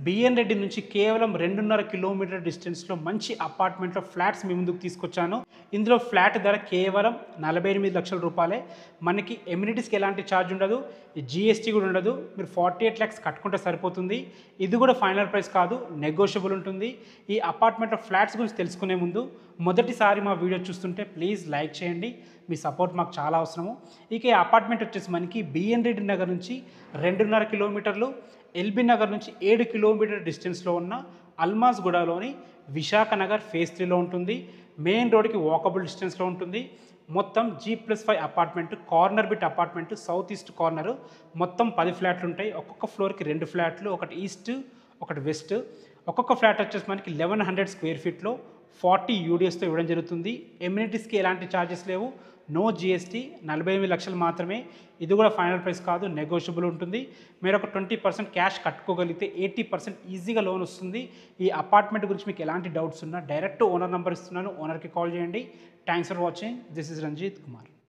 B N Reddy నుంచి కేవలం 2.5 kilometre డిస్టెన్స్లో మంచి అపార్ట్మెంట్లో ఫ్లాట్స్ మీ ముందుకు తీసుకొచ్చాను. ఇందులో ఫ్లాట్ ధర కేవలం 48 లక్షల రూపాయలే. మనకి ఎమ్యూనిటీస్కి ఎలాంటి ఛార్జ్ ఉండదు, జీఎస్టీ కూడా ఉండదు. మీరు 48 lakhs కట్టుకుంటే సరిపోతుంది. ఇది కూడా ఫైనల్ ప్రైస్ కాదు, నెగోషియబుల్ ఉంటుంది. ఈ అపార్ట్మెంట్లో ఫ్లాట్స్ గురించి తెలుసుకునే ముందు మొదటిసారి మా వీడియో చూస్తుంటే ప్లీజ్ లైక్ చేయండి. మీ సపోర్ట్ మాకు చాలా అవసరము. ఇక ఈ అపార్ట్మెంట్ వచ్చేసి మనకి బిఎన్ రెడ్డి నగర్ నుంచి 2.5 కిలోమీటర్లు, ఎల్బీ నగర్ నుంచి 7 కిలోమీటర్ డిస్టెన్స్లో ఉన్న అల్మాజ్ గూడలోని విశాఖ నగర్ ఫేజ్ 3లో ఉంటుంది. మెయిన్ రోడ్కి వాకబుల్ డిస్టెన్స్లో ఉంటుంది. మొత్తం G+5 apartment, corner bit apartment, south east corner. మొత్తం 10 ఫ్లాట్లు ఉంటాయి. ఒక్కొక్క ఫ్లోర్కి 2 ఫ్లాట్లు, ఒకటి ఈస్ట్ ఒకటి వెస్ట్. ఒక్కొక్క ఫ్లాట్ వచ్చేసి మనకి 1100 స్క్వేర్ ఫీట్లో 40 UDSతో ఇవ్వడం జరుగుతుంది. ఎమ్యూనిటీస్కి ఎలాంటి ఛార్జెస్ లేవు, నో జీఎస్టీ, 48 లక్షలు మాత్రమే. ఇది కూడా ఫైనల్ ప్రైస్ కాదు, నెగోషియబుల్ ఉంటుంది. మీరు ఒక 20% క్యాష్ కట్టుకోగలిగితే 80% ఈజీగా లోన్ వస్తుంది. ఈ అపార్ట్మెంట్ గురించి మీకు ఎలాంటి డౌట్స్ ఉన్నా డైరెక్ట్ ఓనర్ నెంబర్ ఇస్తున్నాను, ఓనర్కి కాల్ చేయండి. Thanks for watching. This is Ranjith Kumar.